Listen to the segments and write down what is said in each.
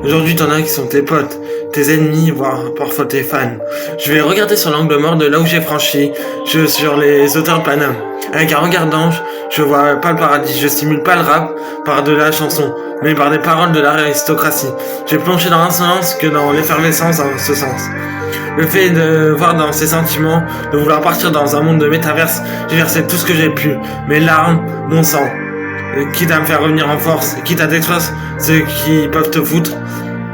Aujourd'hui, t'en as qui sont tes potes, tes ennemis, voire parfois tes fans. Je vais regarder sur l'angle mort de là où j'ai franchi, sur les hauteurs de Paname. Avec un regard d'ange, je vois pas le paradis, je stimule pas le rap par de la chanson, mais par des paroles de l'aristocratie. J'ai plongé dans l'insolence que dans l'effervescence en ce sens. Le fait de voir dans ses sentiments, de vouloir partir dans un monde de métaverse, j'ai versé tout ce que j'ai pu, mes larmes, mon sang. Quitte à me faire revenir en force, quitte à détruire ceux qui peuvent te foutre.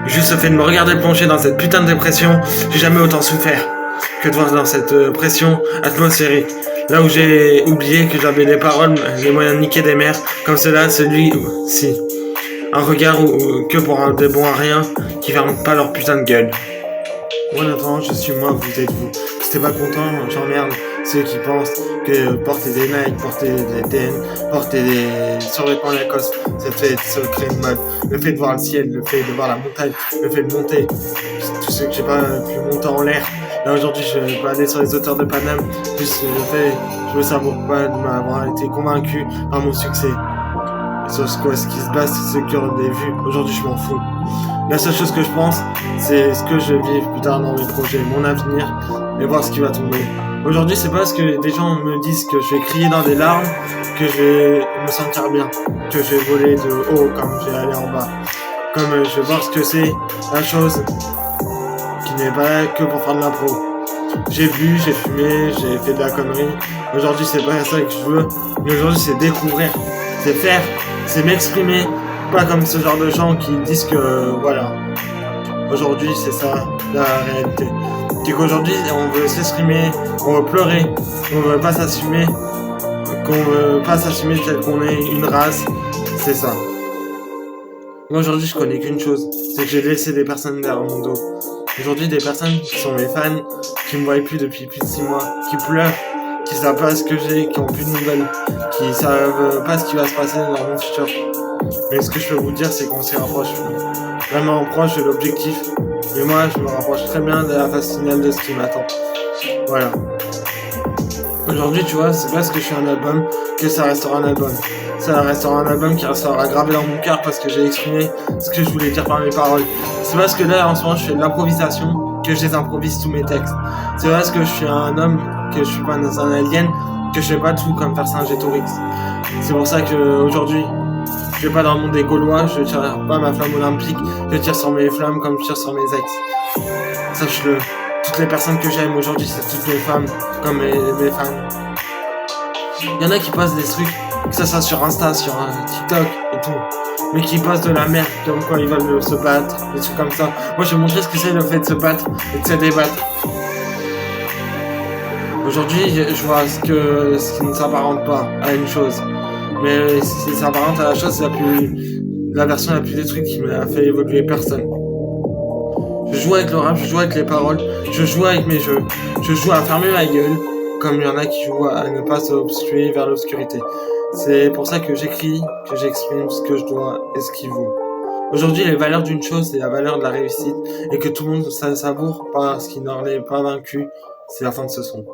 Juste le fait de me regarder plonger dans cette putain de dépression, j'ai jamais autant souffert que de voir dans cette pression atmosphérique. Là où j'ai oublié que j'avais les paroles, les moyens de niquer des mères, comme cela, celui-ci. Un regard que pour un des bons à rien, qui ferment pas leur putain de gueule. Moi, en attendant, je suis moi, vous êtes vous. Si t'es pas content, j'emmerde ceux qui pensent que porter des Nike, porter des TN, porter des survêtements Lacoste, ça fait se créer une mode. Le fait de voir le ciel, le fait de voir la montagne, le fait de monter, tout ce que j'ai pas pu monter en l'air. Là aujourd'hui, je peux aller sur les hauteurs de Paname, juste le fait, je veux savoir pourquoi de m'avoir été convaincu par mon succès. Sur ce qui se passe, c'est ceux qui ont des vues. Aujourd'hui, je m'en fous. La seule chose que je pense, c'est ce que je vais vivre plus tard dans mes projets, mon avenir, et voir ce qui va tomber. Aujourd'hui, c'est pas parce que des gens me disent que je vais crier dans des larmes que je vais me sentir bien, que je vais voler de haut comme je vais aller en bas. Comme je vais voir ce que c'est la chose qui n'est pas là que pour faire de l'impro. J'ai bu, j'ai fumé, j'ai fait de la connerie. Aujourd'hui, c'est pas ça que je veux, mais aujourd'hui, c'est découvrir, c'est faire, c'est m'exprimer. Pas comme ce genre de gens qui disent que voilà. Aujourd'hui, c'est ça la réalité. C'est qu'aujourd'hui, on veut s'exprimer, on veut pleurer, on veut pas s'assumer, tel qu'on est une race. C'est ça. Moi aujourd'hui, je connais qu'une chose, c'est que j'ai laissé des personnes derrière mon dos. Aujourd'hui, des personnes qui sont mes fans, qui me voient plus depuis plus de 6 mois, qui pleurent, qui savent pas ce que j'ai, qui ont plus de nouvelles, qui savent pas ce qui va se passer dans mon futur. Mais ce que je peux vous dire, c'est qu'on s'y rapproche vraiment proche de l'objectif. Mais moi, je me rapproche très bien de la phase finale de ce qui m'attend. Voilà. Aujourd'hui, tu vois, c'est parce que je suis un album que ça restera un album. Ça restera un album qui restera gravé dans mon cœur parce que j'ai exprimé ce que je voulais dire par mes paroles. C'est parce que là, en ce moment, je fais de l'improvisation que je les improvise tous mes textes. C'est parce que je suis un homme, que je suis pas dans un alien, que je fais pas tout comme Vercingétorix. C'est pour ça qu'aujourd'hui, je vais pas dans le monde des Gaulois, je tire pas ma flamme olympique, je tire sur mes flammes comme je tire sur mes ex. Sache-le, toutes les personnes que j'aime aujourd'hui, c'est toutes mes femmes, comme mes fans. Il y en a qui postent des trucs, que ça soit sur Insta, sur TikTok et tout, mais qui postent de la merde, comme quand ils veulent se battre, des trucs comme ça. Moi, je vais montrer ce que c'est le fait de se battre et de se débattre. Aujourd'hui, je vois ce qui ne s'apparente pas à une chose. Mais si ça s'apparente à la chose, c'est la version la plus détruite qui m'a fait évoluer personne. Je joue avec le rap, je joue avec les paroles, je joue avec mes jeux, je joue à fermer ma gueule, comme il y en a qui jouent à ne pas s'obstruer vers l'obscurité. C'est pour ça que j'écris, que j'exprime ce que je dois et ce qui vaut. Aujourd'hui, les valeurs d'une chose, c'est la valeur de la réussite, et que tout le monde savoure parce qu'il n'en est pas vaincu, c'est la fin de ce son.